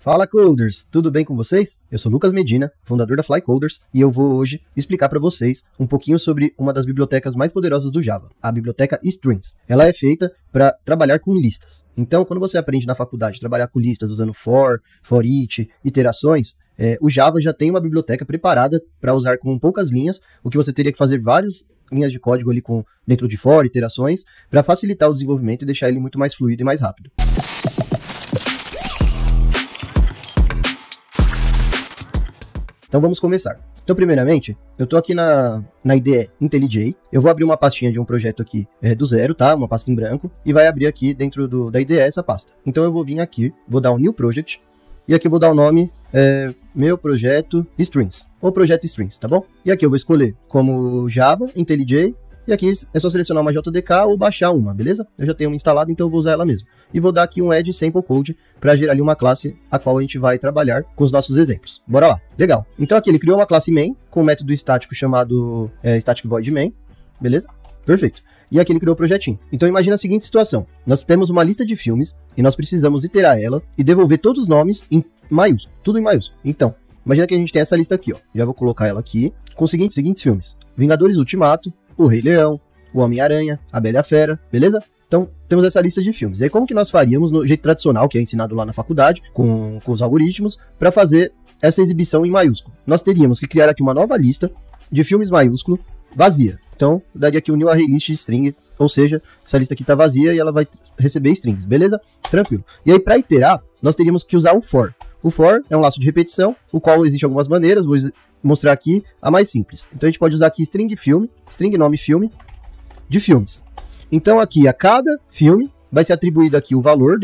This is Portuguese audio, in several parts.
Fala Coders, tudo bem com vocês? Eu sou Lucas Medina, fundador da Fly Coders, e eu vou hoje explicar para vocês um pouquinho sobre uma das bibliotecas mais poderosas do Java, a biblioteca Strings. Ela é feita para trabalhar com listas. Então, quando você aprende na faculdade a trabalhar com listas usando for, each, iterações, o Java já tem uma biblioteca preparada para usar com poucas linhas, o que você teria que fazer várias linhas de código ali dentro de for, iterações, para facilitar o desenvolvimento e deixar ele muito mais fluido e mais rápido. Então vamos começar. Então primeiramente, eu estou aqui na IDE IntelliJ, eu vou abrir uma pastinha de um projeto aqui do zero, tá? Uma pasta em branco, e vai abrir aqui dentro da IDE essa pasta. Então eu vou vir aqui, vou dar um New Project, e aqui eu vou dar o nome meu projeto Strings, ou projeto Strings, tá bom? E aqui eu vou escolher como Java, IntelliJ, e aqui é só selecionar uma JDK ou baixar uma, beleza? Eu já tenho uma instalada, então eu vou usar ela mesmo. E vou dar aqui um add sample code para gerar ali uma classe a qual a gente vai trabalhar com os nossos exemplos. Bora lá. Legal. Então aqui ele criou uma classe main com um método estático chamado static void main, beleza? Perfeito. E aqui ele criou o projetinho. Então imagina a seguinte situação. Nós temos uma lista de filmes e nós precisamos iterar ela e devolver todos os nomes em maiúsculo, tudo em maiúsculo. Então, imagina que a gente tem essa lista aqui, ó. Já vou colocar ela aqui com os seguintes filmes: Vingadores Ultimato, O Rei Leão, O Homem-Aranha, A Bela e a Fera, beleza? Então, temos essa lista de filmes. E aí, como que nós faríamos no jeito tradicional, que é ensinado lá na faculdade, com os algoritmos, para fazer essa exibição em maiúsculo? Nós teríamos que criar aqui uma nova lista de filmes maiúsculo, vazia. Então, daria aqui um new array list de string, ou seja, essa lista aqui está vazia e ela vai receber strings, beleza? Tranquilo. E aí, para iterar, nós teríamos que usar o for. O for é um laço de repetição, o qual existe algumas maneiras, vou mostrar aqui a mais simples. Então a gente pode usar aqui string filme, string nome filme, de filmes. Então aqui a cada filme vai ser atribuído aqui o valor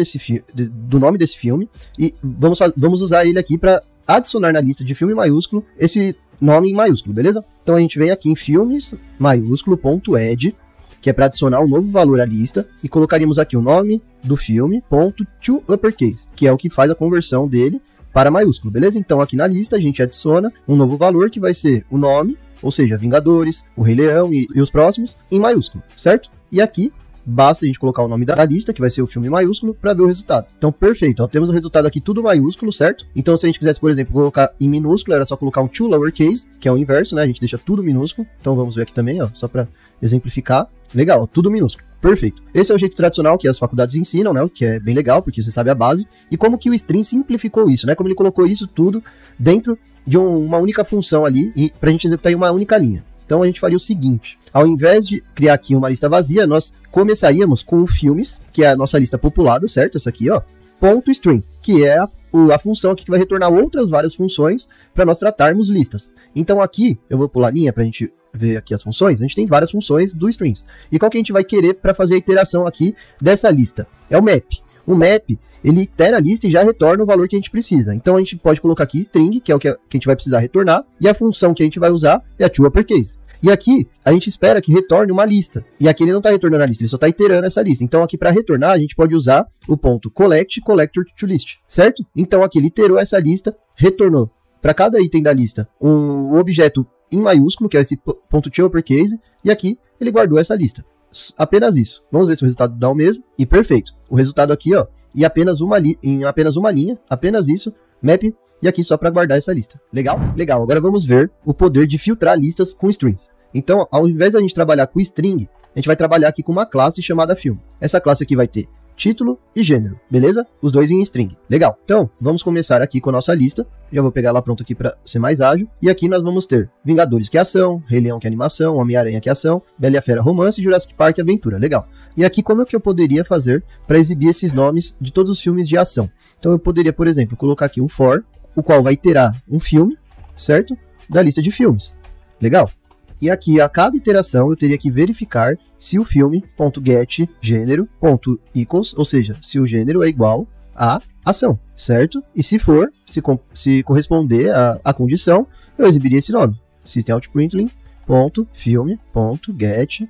do nome desse filme e vamos usar ele aqui para adicionar na lista de filme maiúsculo esse nome em maiúsculo, beleza? Então a gente vem aqui em filmes maiúsculo.add, que é para adicionar um novo valor à lista, e colocaríamos aqui o nome do filme .to uppercase, que é o que faz a conversão dele para maiúsculo, beleza? Então aqui na lista a gente adiciona um novo valor que vai ser o nome, ou seja, Vingadores, O Rei Leão e os próximos, em maiúsculo, certo? E aqui basta a gente colocar o nome da lista, que vai ser o filme maiúsculo, para ver o resultado. Então, perfeito, ó, temos o resultado aqui tudo maiúsculo, certo? Então, se a gente quisesse, por exemplo, colocar em minúsculo, era só colocar um to lowercase, que é o inverso, né? A gente deixa tudo minúsculo. Então, vamos ver aqui também, ó, só para exemplificar. Legal, tudo minúsculo. Perfeito. Esse é o jeito tradicional que as faculdades ensinam, né? O que é bem legal, porque você sabe a base. E como que o String simplificou isso, né? Como ele colocou isso tudo dentro de uma única função ali, para a gente executar em uma única linha. Então, a gente faria o seguinte: ao invés de criar aqui uma lista vazia, nós começaríamos com o filmes, que é a nossa lista populada, certo? Essa aqui, ó, .string, que é a função aqui que vai retornar outras várias funções para nós tratarmos listas. Então aqui, eu vou pular a linha para a gente ver aqui as funções. A gente tem várias funções do strings. E qual que a gente vai querer para fazer a iteração aqui dessa lista? É o map. O map, ele itera a lista e já retorna o valor que a gente precisa. Então a gente pode colocar aqui string, que é o que a gente vai precisar retornar, e a função que a gente vai usar é a to uppercase. E aqui, a gente espera que retorne uma lista. E aqui ele não está retornando a lista, ele só está iterando essa lista. Então aqui para retornar, a gente pode usar o ponto collect collector to list, certo? Então aqui ele iterou essa lista, retornou para cada item da lista um objeto em maiúsculo, que é esse ponto to uppercase, e aqui ele guardou essa lista. Apenas isso. Vamos ver se o resultado dá o mesmo. E perfeito. O resultado aqui, ó, em apenas uma linha, apenas isso, map. E aqui só para guardar essa lista. Legal? Legal. Agora vamos ver o poder de filtrar listas com strings. Então, ao invés de a gente trabalhar com string, a gente vai trabalhar aqui com uma classe chamada filme. Essa classe aqui vai ter título e gênero, beleza? Os dois em string. Legal. Então, vamos começar aqui com a nossa lista. Já vou pegar ela pronta aqui para ser mais ágil. E aqui nós vamos ter Vingadores, que é ação, Rei Leão, que é animação, Homem-Aranha, que é ação, Bela e a Fera, romance, Jurassic Park, aventura. Legal. E aqui como é que eu poderia fazer para exibir esses nomes de todos os filmes de ação? Então, eu poderia, por exemplo, colocar aqui um for, o qual vai iterar um filme, certo? Da lista de filmes. Legal? E aqui, a cada iteração, eu teria que verificar se o filme.getGênero.equals, ou seja, se o gênero é igual a ação, certo? E se for, se corresponder à condição, eu exibiria esse nome. System.out.println.get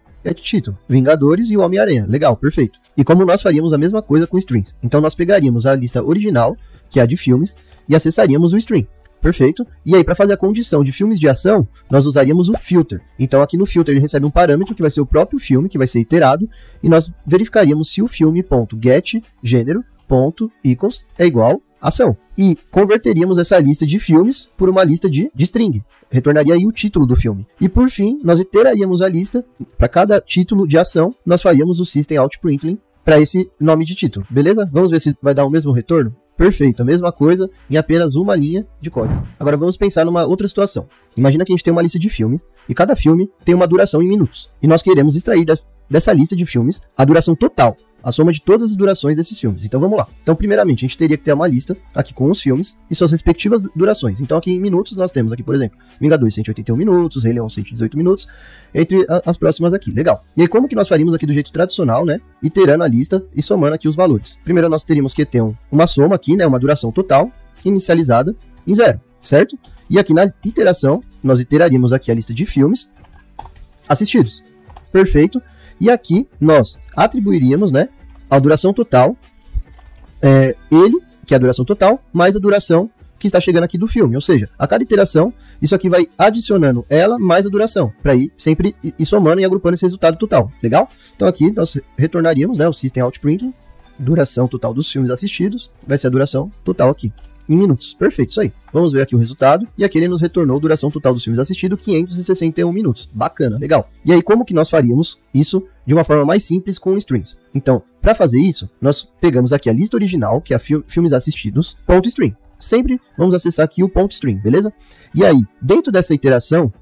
Vingadores e o Homem-Aranha. Legal, perfeito. E como nós faríamos a mesma coisa com strings? Então, nós pegaríamos a lista original, que é a de filmes, e acessaríamos o string. Perfeito. E aí, para fazer a condição de filmes de ação, nós usaríamos o filter. Então, aqui no filter, ele recebe um parâmetro que vai ser o próprio filme, que vai ser iterado, e nós verificaríamos se o filme.getGênero.equals é igual ação. E converteríamos essa lista de filmes por uma lista de string. Retornaria aí o título do filme. E por fim, nós iteraríamos a lista. Para cada título de ação, nós faríamos o system out println para esse nome de título. Beleza? Vamos ver se vai dar o mesmo retorno? Perfeito, a mesma coisa em apenas uma linha de código. Agora vamos pensar numa outra situação. Imagina que a gente tem uma lista de filmes e cada filme tem uma duração em minutos. E nós queremos extrair dessa lista de filmes a duração total, a soma de todas as durações desses filmes. Então vamos lá. Então primeiramente a gente teria que ter uma lista aqui com os filmes e suas respectivas durações. Então aqui em minutos nós temos aqui, por exemplo, Vingadores 181 minutos, Rei Leão 118 minutos, entre as próximas aqui. Legal. E aí como que nós faríamos aqui do jeito tradicional, né? Iterando a lista e somando aqui os valores. Primeiro nós teríamos que ter uma soma aqui, né? Uma duração total inicializada em 0, certo? E aqui na iteração nós iteraríamos aqui a lista de filmes assistidos. Perfeito. E aqui nós atribuiríamos, né, a duração total, que é a duração total, mais a duração que está chegando aqui do filme. Ou seja, a cada iteração, isso aqui vai adicionando ela mais a duração, para ir sempre somando e agrupando esse resultado total. Legal? Então aqui nós retornaríamos, né, o system out println, duração total dos filmes assistidos, vai ser a duração total aqui, em minutos. Perfeito, isso aí. Vamos ver aqui o resultado. E aqui ele nos retornou duração total dos filmes assistidos, 561 minutos. Bacana, legal. E aí, como que nós faríamos isso de uma forma mais simples com strings? Então, para fazer isso, nós pegamos aqui a lista original, que é filmes assistidos, .string. Sempre vamos acessar aqui o .string, beleza? E aí, dentro dessa iteração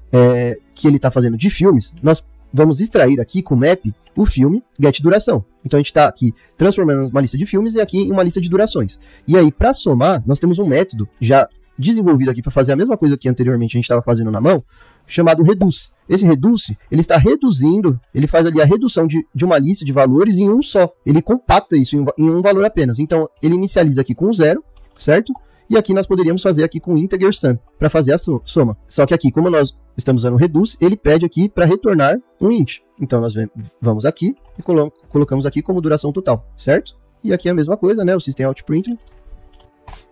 que ele está fazendo de filmes, nós vamos extrair aqui com o map o filme getDuração. Então a gente está aqui transformando uma lista de filmes e aqui em uma lista de durações. E aí, para somar, nós temos um método já desenvolvido aqui para fazer a mesma coisa que anteriormente a gente estava fazendo na mão, chamado reduce. Esse reduce, ele está reduzindo, ele faz ali a redução de uma lista de valores em um só. Ele compacta isso em um valor apenas. Então ele inicializa aqui com 0, certo? E aqui nós poderíamos fazer aqui com integer sum, para fazer a soma. Só que aqui, como nós estamos usando o reduce, ele pede aqui para retornar um int. Então nós vamos aqui e colocamos aqui como duração total, certo? E aqui é a mesma coisa, né? O system out println,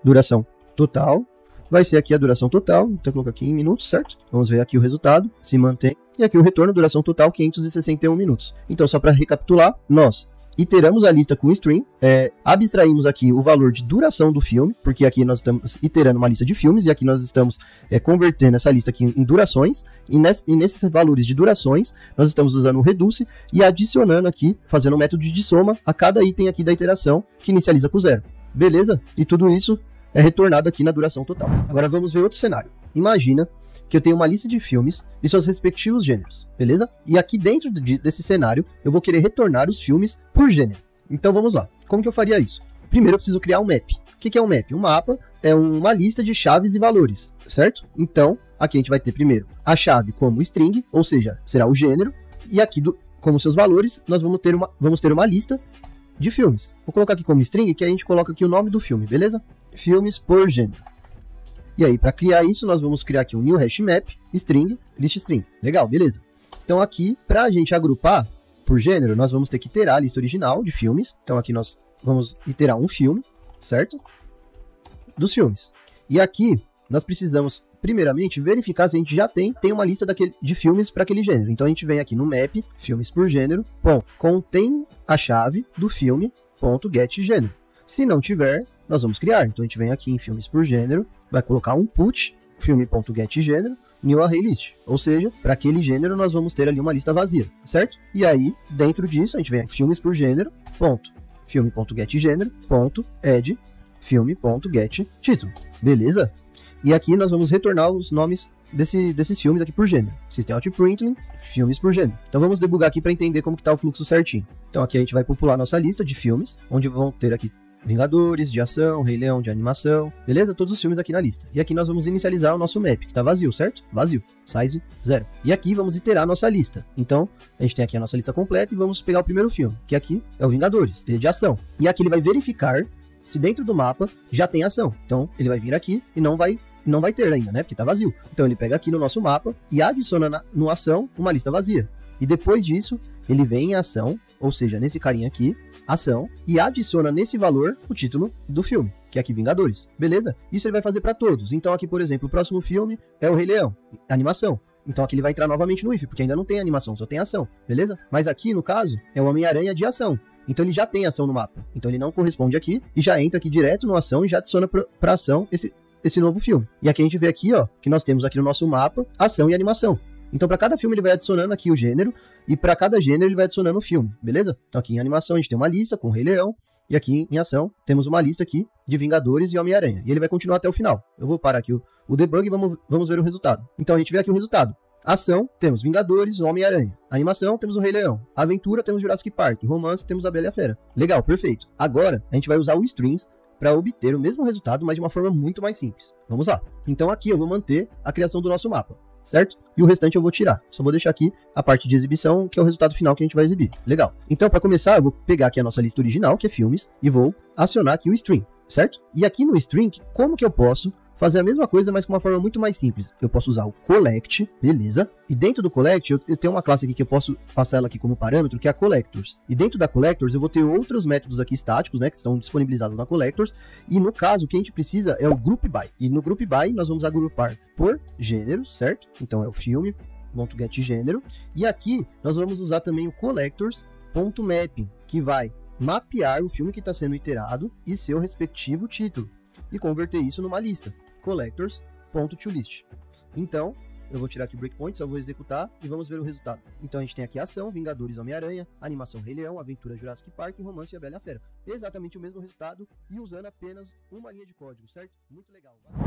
duração total, vai ser aqui a duração total. Então coloco aqui em minutos, certo? Vamos ver aqui o resultado, se mantém. E aqui o retorno, duração total, 561 minutos. Então só para recapitular, nós iteramos a lista com string, abstraímos aqui o valor de duração do filme, porque aqui nós estamos iterando uma lista de filmes, e aqui nós estamos convertendo essa lista aqui em durações, e nesses valores de durações, nós estamos usando o reduce, e adicionando aqui, fazendo um método de soma a cada item aqui da iteração, que inicializa com 0. Beleza? E tudo isso é retornado aqui na duração total. Agora vamos ver outro cenário. Imagina que eu tenho uma lista de filmes e seus respectivos gêneros, beleza? E aqui dentro desse cenário, eu vou querer retornar os filmes por gênero. Então vamos lá. Como que eu faria isso? Primeiro eu preciso criar um map. O que é um map? Um mapa é uma lista de chaves e valores, certo? Então, aqui a gente vai ter primeiro a chave como string, ou seja, será o gênero, e aqui como seus valores, nós vamos ter uma lista de filmes. Vou colocar aqui como string, que a gente coloca aqui o nome do filme, beleza? Filmes por gênero. E aí, para criar isso, nós vamos criar aqui um new hash map, string, list string. Legal, beleza. Então aqui, para a gente agrupar por gênero, nós vamos ter que iterar a lista original de filmes. Então aqui nós vamos iterar um filme, certo? Dos filmes. E aqui, nós precisamos, primeiramente, verificar se a gente já tem uma lista de filmes para aquele gênero. Então a gente vem aqui no map, filmes por gênero, contém a chave do filme, .getGênero. Se não tiver, nós vamos criar. Então a gente vem aqui em filmes por gênero, vai colocar um put, filme.getGênero, new array list. Ou seja, para aquele gênero nós vamos ter ali uma lista vazia, certo? E aí, dentro disso, a gente vem aqui, filmes por gênero, filme.getGênero, add filme.getTítulo. Beleza? E aqui nós vamos retornar os nomes desses filmes aqui por gênero. System out println, filmes por gênero. Então vamos debugar aqui para entender como que está o fluxo certinho. Então aqui a gente vai popular nossa lista de filmes, onde vão ter aqui Vingadores, de ação, Rei Leão, de animação, beleza? Todos os filmes aqui na lista. E aqui nós vamos inicializar o nosso map, que está vazio, certo? Vazio, size 0. E aqui vamos iterar a nossa lista. Então, a gente tem aqui a nossa lista completa e vamos pegar o primeiro filme, que aqui é o Vingadores, ele é de ação. E aqui ele vai verificar se dentro do mapa já tem ação. Então, ele vai vir aqui e não vai ter ainda, né? Porque está vazio. Então, ele pega aqui no nosso mapa e adiciona no ação uma lista vazia. E depois disso, ele vem em ação, ou seja, nesse carinha aqui, ação, e adiciona nesse valor o título do filme, que é aqui Vingadores, beleza? Isso ele vai fazer para todos. Então aqui, por exemplo, o próximo filme é o Rei Leão, animação. Então aqui ele vai entrar novamente no if, porque ainda não tem animação, só tem ação, beleza? Mas aqui, no caso, é o Homem-Aranha de ação. Então ele já tem ação no mapa. Então ele não corresponde aqui e já entra aqui direto no ação e já adiciona para ação esse novo filme. E aqui a gente vê aqui, ó, que nós temos aqui no nosso mapa ação e animação. Então para cada filme ele vai adicionando aqui o gênero e para cada gênero ele vai adicionando o filme, beleza? Então aqui em animação a gente tem uma lista com o Rei Leão e aqui em ação temos uma lista aqui de Vingadores e Homem-Aranha. E ele vai continuar até o final. Eu vou parar aqui o debug e vamos ver o resultado. Então a gente vê aqui o resultado. Ação, temos Vingadores, Homem-Aranha. Animação, temos o Rei Leão. Aventura, temos Jurassic Park. Romance, temos a Bela e a Fera. Legal, perfeito. Agora, a gente vai usar o Strings para obter o mesmo resultado, mas de uma forma muito mais simples. Vamos lá. Então aqui eu vou manter a criação do nosso mapa, certo? E o restante eu vou tirar. Só vou deixar aqui a parte de exibição, que é o resultado final que a gente vai exibir. Legal. Então, para começar, eu vou pegar aqui a nossa lista original, que é filmes, e vou acionar aqui o String, certo? E aqui no String, como que eu posso fazer a mesma coisa, mas com uma forma muito mais simples? Eu posso usar o collect, beleza? E dentro do collect, eu tenho uma classe aqui que eu posso passar ela aqui como parâmetro, que é a collectors. E dentro da collectors, eu vou ter outros métodos aqui estáticos, né, que estão disponibilizados na collectors. E no caso, o que a gente precisa é o group by. E no group by, nós vamos agrupar por gênero, certo? Então é o filme, .get gênero. E aqui, nós vamos usar também o collectors.mapping, que vai mapear o filme que está sendo iterado e seu respectivo título. E converter isso numa lista. Collectors.toList. Então, eu vou tirar aqui o breakpoint, só vou executar e vamos ver o resultado. Então a gente tem aqui ação, Vingadores, Homem-Aranha, animação Rei Leão, aventura Jurassic Park, romance e a Bela e a Fera. Exatamente o mesmo resultado e usando apenas uma linha de código, certo? Muito legal. Valeu.